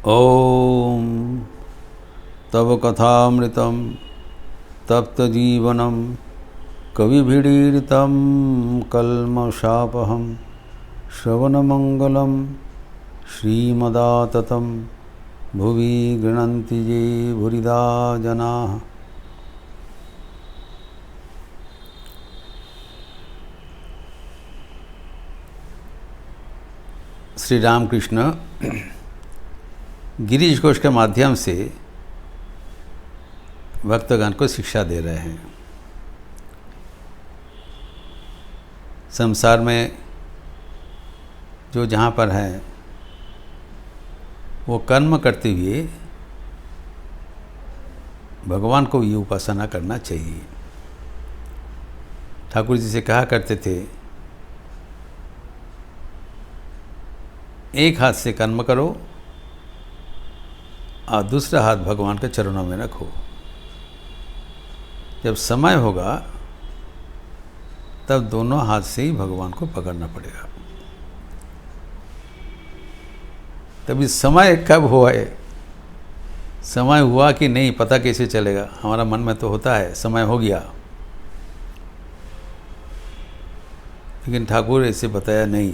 ॐ तव कथामृतं तप्तजीवनं कविभिरीडितं कल्मषापहं श्रवणमङ्गलं श्रीमदाततं भुवि गृह्णन्ति ये भूरिदा जनाः। श्री रामकृष्ण गिरीश घोष के माध्यम से भक्तगण को शिक्षा दे रहे हैं। संसार में जो जहाँ पर है वो कर्म करते हुए भगवान को ये उपासना करना चाहिए। ठाकुर जी से कहा करते थे, एक हाथ से कर्म करो और दूसरा हाथ भगवान के चरणों में रखो। जब समय होगा तब दोनों हाथ से ही भगवान को पकड़ना पड़ेगा। तभी समय कब हुआ है, समय हुआ कि नहीं पता कैसे चलेगा। हमारा मन में तो होता है समय हो गया, लेकिन ठाकुर ऐसे बताया नहीं।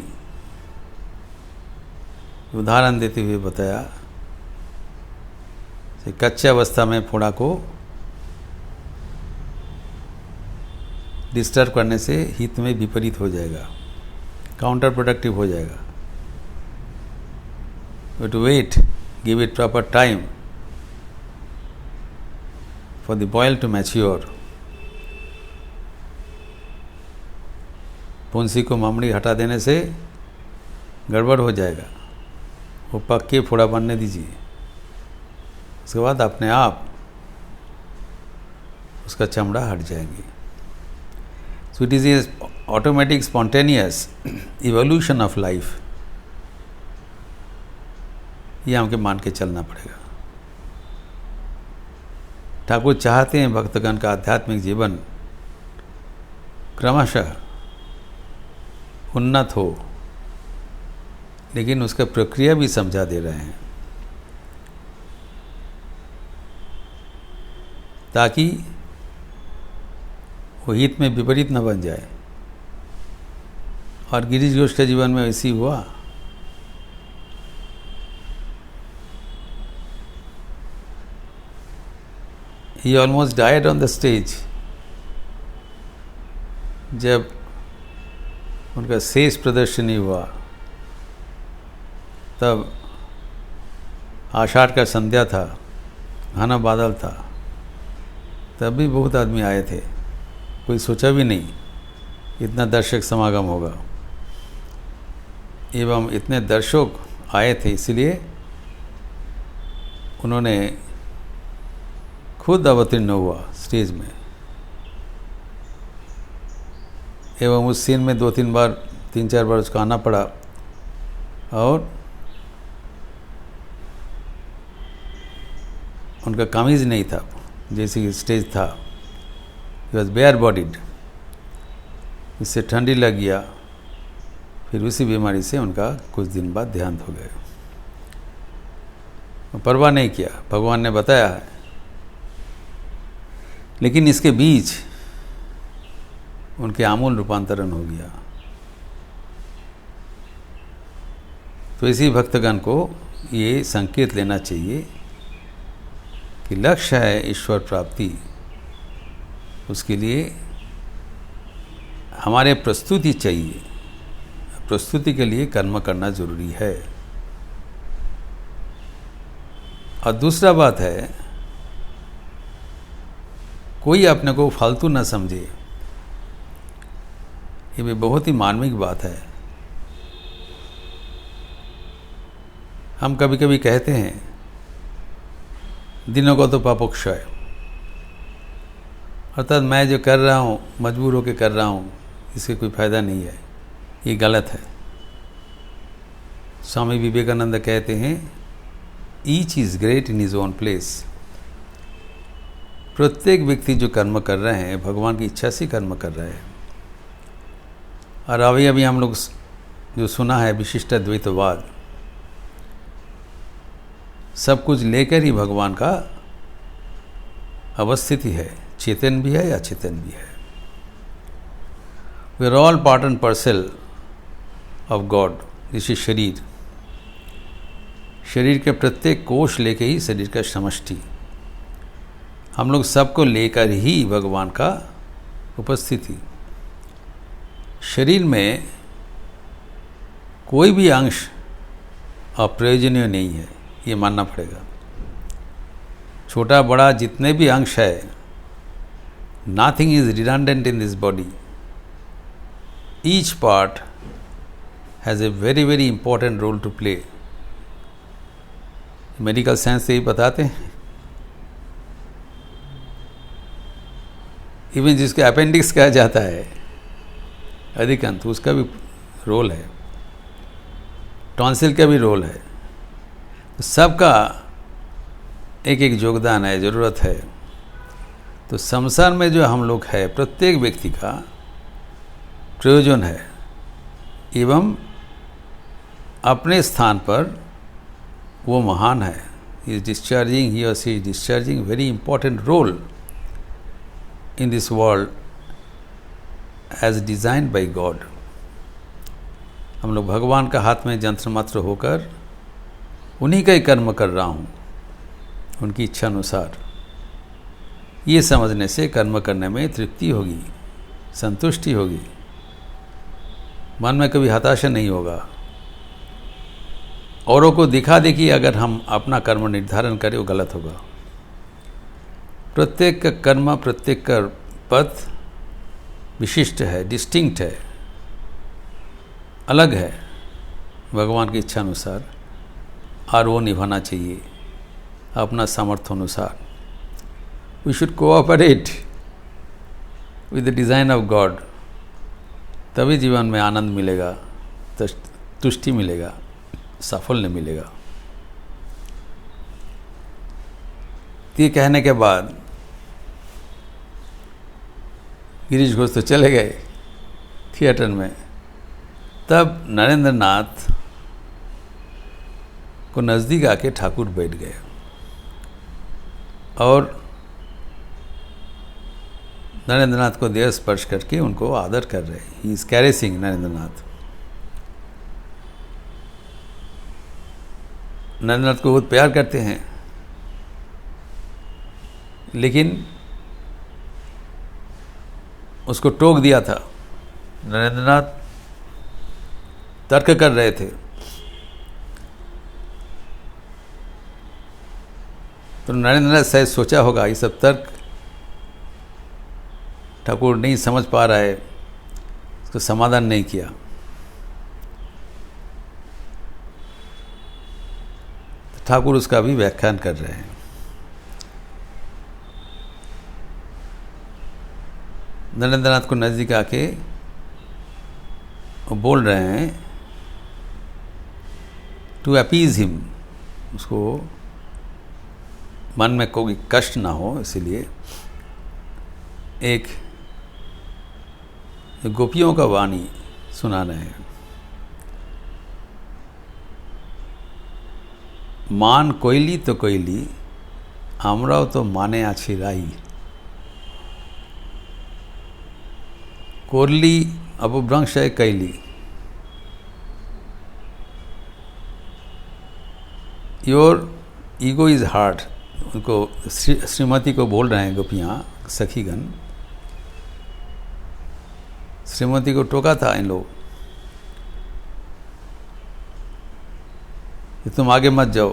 उदाहरण देते हुए बताया कि कच्चे अवस्था में फोड़ा को डिस्टर्ब करने से हित में विपरीत हो जाएगा, काउंटर प्रोडक्टिव हो जाएगा। But wait, give it proper time for the boil to mature. पुंसी को ममड़ी हटा देने से गड़बड़ हो जाएगा, वो पक्के फोड़ा बनने दीजिए। उसके बाद अपने आप उसका चमड़ा हट जाएंगे। So it is a automatic spontaneous evolution of life. ये हमके मान के चलना पड़ेगा। ठाकुर चाहते हैं भक्तगण का आध्यात्मिक जीवन क्रमशः उन्नत हो, लेकिन उसका प्रक्रिया भी समझा दे रहे हैं ताकि वो हित में विपरीत न बन जाए। और गिरीश घोष के जीवन में ऐसी हुआ। He almost died on the stage जब उनका शेष प्रदर्शनी हुआ। तब आषाढ़ का संध्या था, घना बादल था, तब भी बहुत आदमी आए थे। कोई सोचा भी नहीं इतना दर्शक समागम होगा। एवं इतने दर्शक आए थे, इसलिए उन्होंने खुद अवतीर्ण हुआ स्टेज में। एवं उस सीन में 3-4 बार उसको आना पड़ा। और उनका कमीज नहीं था, जैसे कि स्टेज था। He was bare bodied. इससे ठंडी लग गया। फिर उसी बीमारी से उनका कुछ दिन बाद देहांत हो गया। परवाह नहीं किया, भगवान ने बताया है। लेकिन इसके बीच उनके आमूल रूपांतरण हो गया। तो इसी भक्तगण को ये संकेत लेना चाहिए कि लक्ष्य है ईश्वर प्राप्ति। उसके लिए हमारे प्रस्तुति चाहिए। प्रस्तुति के लिए कर्म करना जरूरी है। और दूसरा बात है, कोई अपने को फालतू ना समझे। ये भी बहुत ही मार्मिक बात है। हम कभी कभी कहते हैं दिनों को तो पापोक्षय, अर्थात मैं जो कर रहा हूँ मजबूर होकर कर रहा हूँ, इससे कोई फायदा नहीं है। ये गलत है। स्वामी विवेकानंद कहते हैं, each is great in his own place. प्रत्येक व्यक्ति जो कर्म कर रहे हैं भगवान की इच्छा से कर्म कर रहे हैं। और अभी हम लोग जो सुना है विशिष्ट द्वैतवाद, सब कुछ लेकर ही भगवान का अवस्थिति है, चेतन भी है या अचेतन भी है। We are all part and parcel of God. जैसे शरीर, शरीर के प्रत्येक कोष लेके ही शरीर का समष्टि, हम लोग सबको लेकर ही भगवान का उपस्थिति। शरीर में कोई भी अंश अप्रयोजनीय नहीं है, ये मानना पड़ेगा। छोटा बड़ा जितने भी अंश है, nothing is redundant in this body. Each part has a very very important role to play. Medical science से ही बताते हैं। इवन जिसके अपेंडिक्स कहा जाता है अधिकांश, उसका भी रोल है, टॉन्सिल का भी रोल है। सबका एक एक योगदान है, ज़रूरत है। तो संसार में जो हम लोग है, प्रत्येक व्यक्ति का प्रयोजन है, एवं अपने स्थान पर वो महान है। ही इज डिस्चार्जिंग, ही और she is discharging very important role in this world as designed by God. हम लोग भगवान का हाथ में यंत्र मात्र होकर उन्हीं का ही कर्म कर रहा हूँ, उनकी इच्छा अनुसार। ये समझने से कर्म करने में तृप्ति होगी, संतुष्टि होगी, मन में कभी हताशा नहीं होगा। औरों को दिखा देखी अगर हम अपना कर्म निर्धारण करें, वो गलत होगा। प्रत्येक का कर्म, प्रत्येक का पथ विशिष्ट है, डिस्टिंक्ट है, अलग है भगवान की इच्छा अनुसार, और वो निभाना चाहिए अपना सामर्थ्य अनुसार। We should cooperate with the design of God, तभी जीवन में आनंद मिलेगा, तुष्टि मिलेगा, साफल्य मिलेगा। ये कहने के बाद गिरीश घोष तो चले गए थिएटर में। तब नरेंद्र नाथ को नज़दीक आके ठाकुर बैठ गए और नरेंद्र नाथ को देह स्पर्श करके उनको आदर कर रहे। ही इज कैरेसिंग नरेंद्र नाथ। नरेंद्र नाथ को बहुत प्यार करते हैं, लेकिन उसको टोक दिया था। नरेंद्र नाथ तर्क कर रहे थे, तो नरेंद्र नाथ शायद सोचा होगा ये सब तर्क ठाकुर नहीं समझ पा रहा है, इसको समाधान नहीं किया। ठाकुर उसका भी व्याख्यान कर रहे हैं। नरेंद्र नाथ को नज़दीक आके वो बोल रहे हैं टू अपीज हिम, उसको मन में कोई कष्ट ना हो, इसीलिए एक गोपियों का वाणी सुना रहे हैं। मान कोयली तो कोयली, আমরাও তো মানে আছি রাই, করলি অপভ্রংশয় कैली। Your ego is hard. उनको श्रीमती को बोल रहे हैं गोपियाँ, सखीगण। श्रीमती को टोका था इन लोग कि तुम आगे मत जाओ,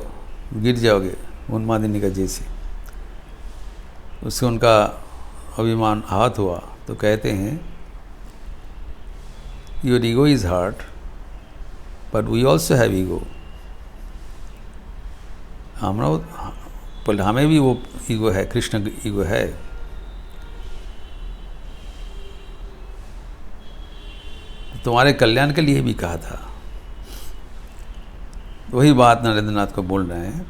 गिर जाओगे उन्मादिनी का जैसे। उससे उनका अभिमान आहत हुआ, तो कहते हैं your ego is hard but we also have ego. हमें भी वो ईगो है, कृष्ण ईगो है। तुम्हारे कल्याण के लिए भी कहा था। वही बात नरेंद्र नाथ को बोल रहे हैं,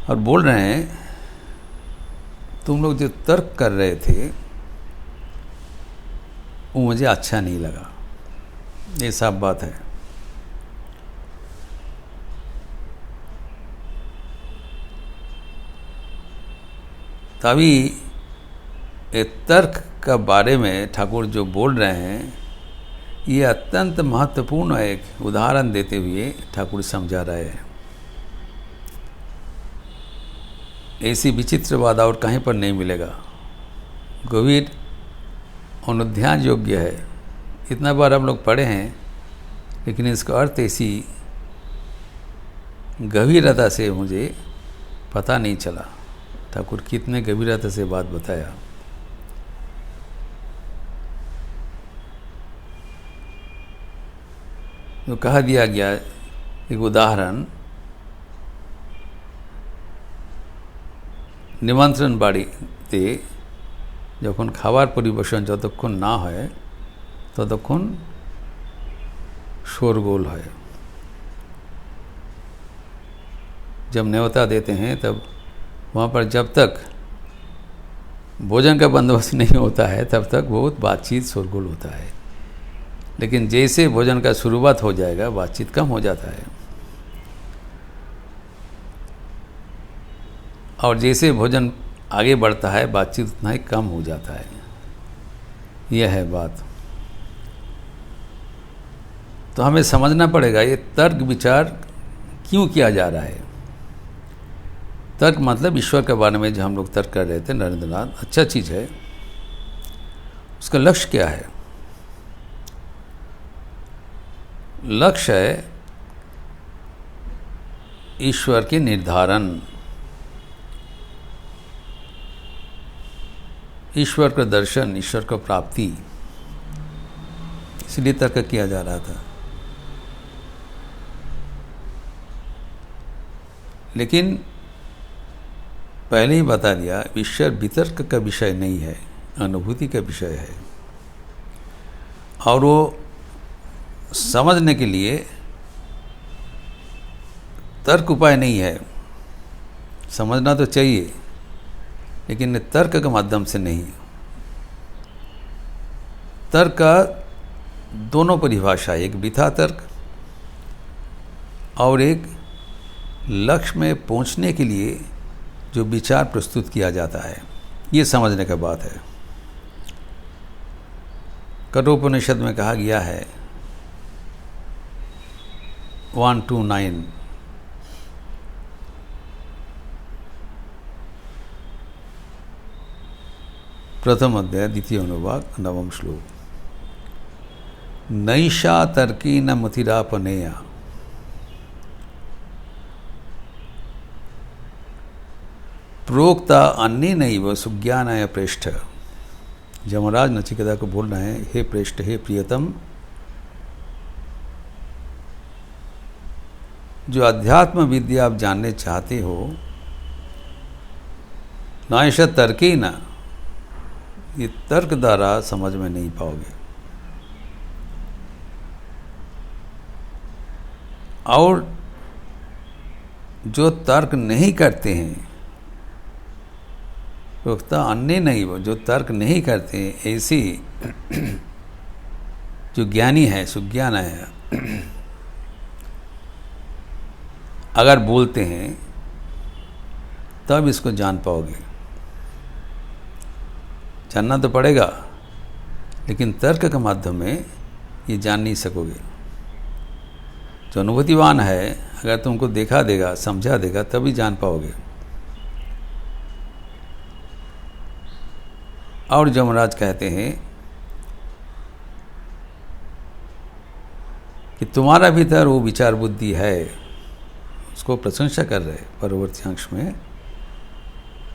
और बोल रहे हैं तुम लोग जो तर्क कर रहे थे वो मुझे अच्छा नहीं लगा। ये साफ बात है। तभी ये तर्क का बारे में ठाकुर जो बोल रहे हैं, ये अत्यंत महत्वपूर्ण एक उदाहरण देते हुए ध्यान समझा रहे हैं। ऐसी विचित्र बात और कहीं पर नहीं मिलेगा। गंभीर अनुध्यान योग्य है। इतना बार हम लोग पढ़े हैं, लेकिन इसका अर्थ ऐसी गंभीरता से मुझे पता नहीं चला। ठाकुर कितने गंभीरता से बात बताया। जो कहा दिया गया एक उदाहरण, निमंत्रण बाड़ीते যখন খাবার পরিবেশন যতক্ষণ না হয় ততক্ষণ शोरगोल है। जब न्योता देते हैं तब वहाँ पर जब तक भोजन का बंदोबस्त नहीं होता है तब तक बहुत बातचीत शोरगोल होता है, लेकिन जैसे भोजन का शुरुआत हो जाएगा बातचीत कम हो जाता है, और जैसे भोजन आगे बढ़ता है बातचीत उतना ही कम हो जाता है। यह है बात। तो हमें समझना पड़ेगा ये तर्क विचार क्यों किया जा रहा है। तर्क मतलब ईश्वर के बारे में जो हम लोग तर्क कर रहे थे नरेंद्रनाथ, अच्छा चीज़ है। उसका लक्ष्य क्या है? लक्ष्य है ईश्वर के निर्धारण, ईश्वर का दर्शन, ईश्वर का प्राप्ति। इसलिए तर्क किया जा रहा था। लेकिन पहले ही बता दिया, ईश्वर वितर्क का विषय नहीं है, अनुभूति का विषय है। और वो समझने के लिए तर्क उपाय नहीं है। समझना तो चाहिए, लेकिन तर्क के माध्यम से नहीं। तर्क का दोनों परिभाषा, एक वृथा तर्क और एक लक्ष्य में पहुंचने के लिए जो विचार प्रस्तुत किया जाता है, ये समझने का बात है। कठोपनिषद में कहा गया है 129, प्रथम अध्याय द्वितीय अनुवाक 9वां श्लोक, नैषा तर्केन मतिरापनेया प्रोक्ता अन्येनैव सुज्ञानाय प्रेष्ठ। यमराज नचिकेता को बोल रहे हैं, हे प्रेष्ठ, हे प्रियतम, जो अध्यात्म विद्या आप जानने चाहते हो, नैषा तर्केन, ये तर्क द्वारा समझ में नहीं पाओगे। और जो तर्क नहीं करते हैं, प्रोक्ता अन्य नहीं, वो जो तर्क नहीं करते हैं, ऐसी जो ज्ञानी है, सुज्ञान है, अगर बोलते हैं तब इसको जान पाओगे। जानना तो पड़ेगा, लेकिन तर्क के माध्यम में ये जान नहीं सकोगे। जो अनुभूतिवान है, अगर तुमको देखा देगा, समझा देगा, तभी जान पाओगे। और यमराज कहते हैं कि तुम्हारा भीतर वो विचार बुद्धि है, उसको प्रशंसा कर रहे परवर्ती अंश में।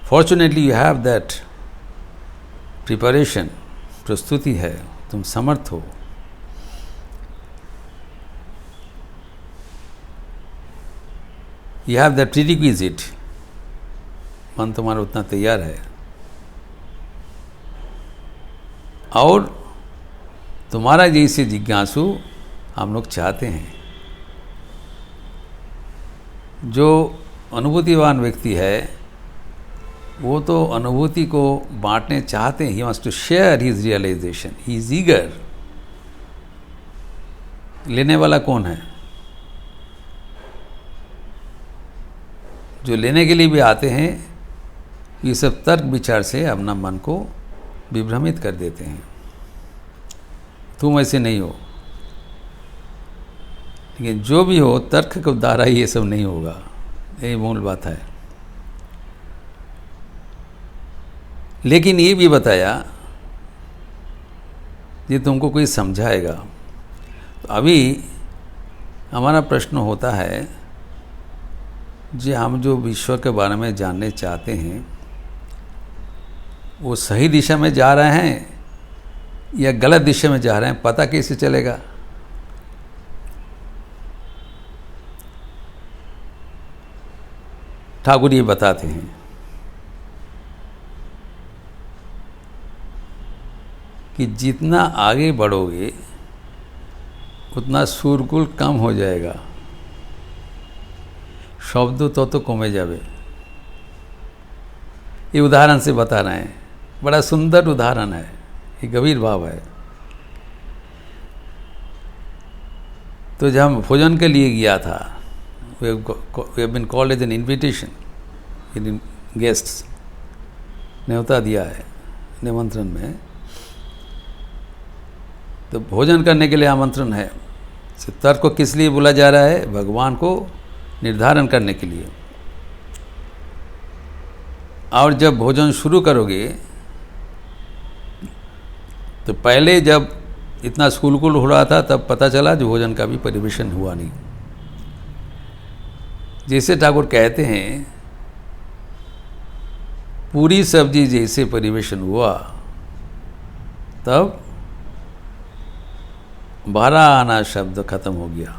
Fortunately you have that preparation, प्रस्तुति है, तुम समर्थ हो। यू हैव दैट प्रीरिक्विजिट, मन तुम्हारा उतना तैयार है। और तुम्हारा जैसे जिज्ञासु हम लोग चाहते हैं। जो अनुभूतिवान व्यक्ति है वो तो अनुभूति को बांटने चाहते हैं। He wants to share his realisation, he is eager. लेने वाला कौन है? जो लेने के लिए भी आते हैं ये सब तर्क विचार से अपना मन को विभ्रमित कर देते हैं। तुम ऐसे नहीं हो, लेकिन जो भी हो तर्क के द्वारा ये सब नहीं होगा, यही मूल बात है। लेकिन ये भी बताया ये तुमको कोई समझाएगा। तो अभी हमारा प्रश्न होता है जी, हम जो ईश्वर के बारे में जानने चाहते हैं वो सही दिशा में जा रहे हैं या गलत दिशा में जा रहे हैं, पता कैसे चलेगा? ठाकुर ये बताते हैं कि जितना आगे बढ़ोगे उतना शोरगुल कम हो जाएगा, शब्द तो कमे जावे। ये उदाहरण से बता रहे हैं, बड़ा सुंदर उदाहरण है, ये गंभीर भाव है। तो जब हम भोजन के लिए गया था, we have been called as an invitation, guests न्योता दिया है निमंत्रण में, तो भोजन करने के लिए आमंत्रण है। तर्क को किस लिए बोला जा रहा है? भगवान को निर्धारण करने के लिए। और जब भोजन शुरू करोगे तो पहले जब इतना स्कूल हो रहा था तब पता चला जो भोजन का भी परिवेशन हुआ नहीं। जैसे ठाकुर कहते हैं पूरी सब्जी जैसे परिवेशन हुआ तब 12 आना शब्द खत्म हो गया।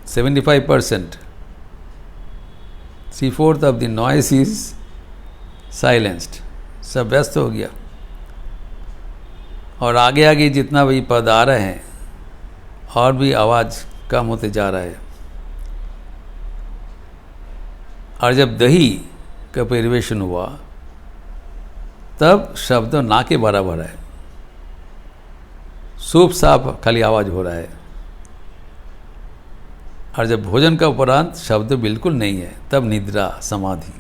75%, 3/4 of the noise is silenced, सब व्यस्त हो गया। और आगे आगे जितना भी पद आ रहे हैं और भी आवाज़ कम होते जा रहा है। और जब दही का परिवेशन हुआ तब शब्द ना के बराबर है, सूप साफ खाली आवाज़ हो रहा है। और जब भोजन का उपरांत शब्द बिल्कुल नहीं है तब निद्रा समाधि।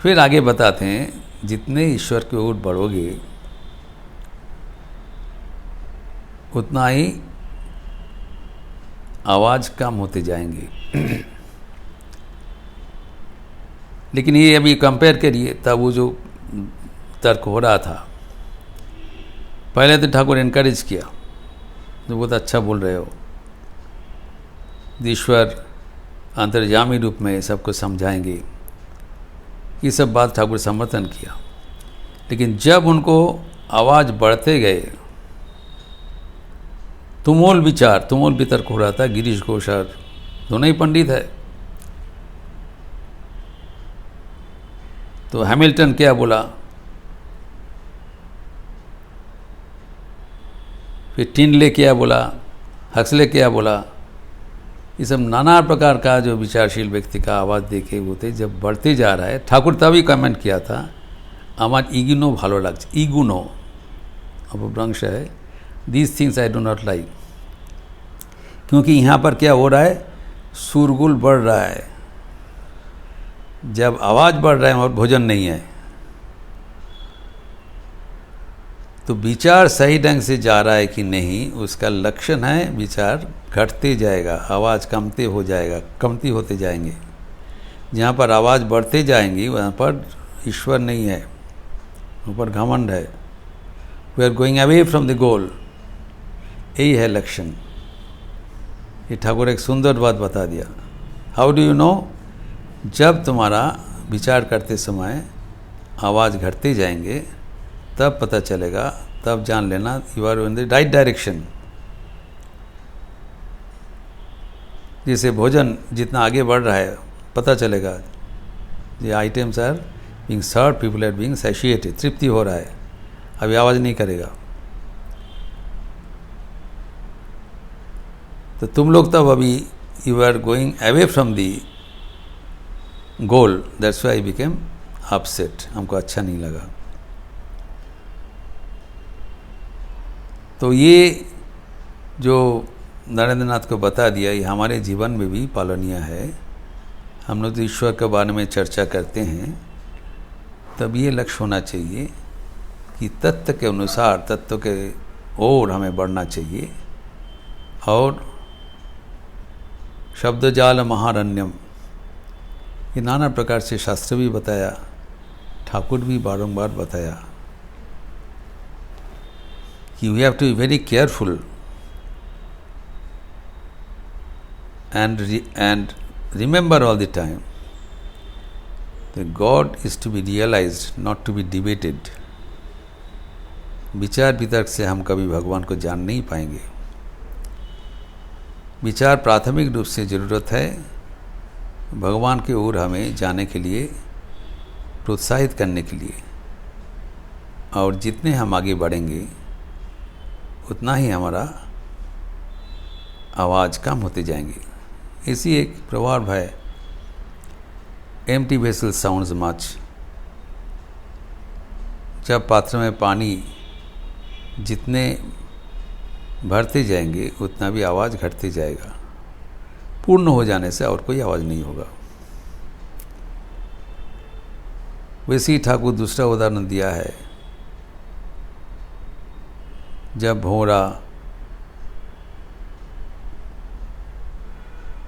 फिर आगे बताते हैं जितने ईश्वर की ओर बढ़ोगे उतना ही आवाज़ कम होते जाएंगे। लेकिन ये अभी कंपेयर करिए, तब वो जो तर्क हो रहा था, पहले तो ठाकुर इनकरेज किया, जो बहुत अच्छा बोल रहे हो, ईश्वर अंतर्यामी रूप में सबको समझाएंगे, ये सब बात ठाकुर समर्थन किया। लेकिन जब उनको आवाज़ बढ़ते गए, तुमोल विचार, तुमोल वितर्क हो रहा था, गिरीश घोष और दोनों ही पंडित है, तो हैमिल्टन क्या बोला, फिर टिंडले क्या बोला, हक्सले क्या बोला, ये सब नाना प्रकार का जो विचारशील व्यक्ति का आवाज़ देखे होते जब बढ़ते जा रहा है। ठाकुर तभी कमेंट किया था, আমার ইগুনো ভালো লাগছে, ইগুনো अपभ्रंश है, this things I do not like. क्योंकि यहाँ पर क्या हो रहा है, शोरगुल बढ़ रहा है। जब आवाज़ बढ़ रहा है और भोजन नहीं है तो विचार सही ढंग से जा रहा है कि नहीं, उसका लक्षण है विचार घटते जाएगा, आवाज़ कमते हो जाएगा, कमती होते जाएंगे। जहाँ पर आवाज़ बढ़ते जाएंगी वहाँ पर ईश्वर नहीं है, ऊपर घमंड है। We are going away from the goal, यही है लक्षण। ये ठाकुर एक सुंदर बात बता दिया। How do you know? जब तुम्हारा विचार करते समय आवाज़ घटते जाएंगे तब पता चलेगा, तब जान लेना you are in the right direction. जैसे भोजन जितना आगे बढ़ रहा है पता चलेगा, ये items are being serve, people are being satisfied, तृप्ति हो रहा है, अभी आवाज़ नहीं करेगा। तो तुम लोग तब अभी you are going away from the goal, that's why I became upset, हमको अच्छा नहीं लगा। तो ये जो नरेंद्र नाथ को बता दिया, ये हमारे जीवन में भी पालनीय है। हम लोग तो ईश्वर के बारे में चर्चा करते हैं, तब ये लक्ष्य होना चाहिए कि तत्व के अनुसार, तत्व के ओर हमें बढ़ना चाहिए। और शब्दजाल महारण्यम, ये नाना प्रकार से शास्त्र भी बताया, ठाकुर भी बारंबार बताया कि we have to be very careful and remember all the time that God is to be realized, not to be debated. विचार वितर्क से हम कभी भगवान को जान नहीं पाएंगे। विचार प्राथमिक रूप से ज़रूरत है भगवान की ओर हमें जाने के लिए, प्रोत्साहित करने के लिए। और जितने हम आगे बढ़ेंगे उतना ही हमारा आवाज़ कम होते जाएंगे। इसी एक प्रभाव है, एम्प्टी वेसल साउंड्स मच। जब पात्र में पानी जितने भरते जाएंगे उतना भी आवाज़ घटते जाएगा। पूर्ण हो जाने से और कोई आवाज़ नहीं होगा। वैसे ही ठाकुर दूसरा उदाहरण दिया है, जब भौरा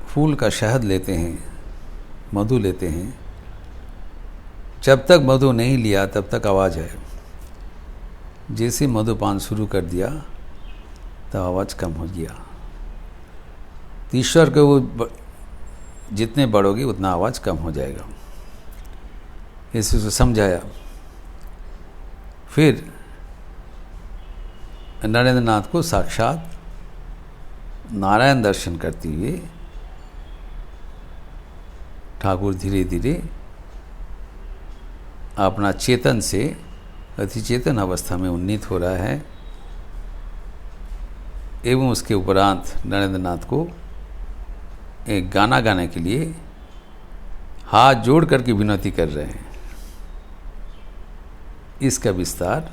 फूल का शहद लेते हैं, मधु लेते हैं, जब तक मधु नहीं लिया तब तक आवाज़ है। जैसे मधुपान शुरू कर दिया तब आवाज़ कम हो गया। ईश्वर के वो जितने बढ़ोगे उतना आवाज़ कम हो जाएगा। इसे तो समझाया। फिर नरेंद्र नाथ को साक्षात नारायण दर्शन करते हुए ठाकुर धीरे धीरे अपना चेतन से अतिचेतन अवस्था में उन्नीत हो रहा है। एवं उसके उपरांत नरेंद्र नाथ को एक गाना गाने के लिए हाथ जोड़ करके विनती कर रहे हैं। इसका विस्तार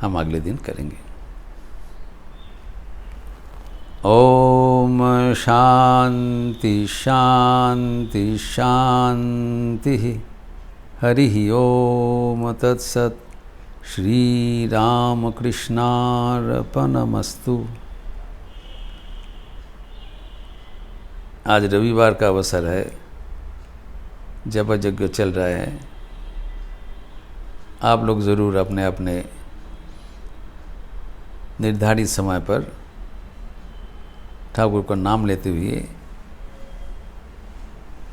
हम अगले दिन करेंगे। ओम शांति शांति शांति। हरि ओम तत्सत। श्री राम कृष्णार्पणमस्तु। आज रविवार का अवसर है, जप यज्ञ चल रहा है। आप लोग ज़रूर अपने अपने निर्धारित समय पर ठाकुर का नाम लेते हुए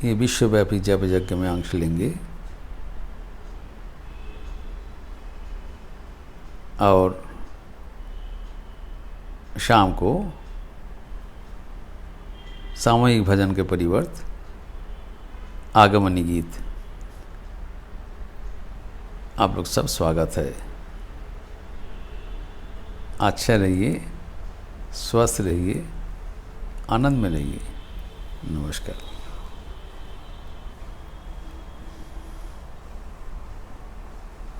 ये विश्वव्यापी जप यज्ञ में अंश लेंगे। और शाम को सामूहिक भजन के परिवर्त आगमनी गीत। आप लोग सब स्वागत है। अच्छा रहिए, स्वस्थ रहिए, आनंद में रहिए। नमस्कार।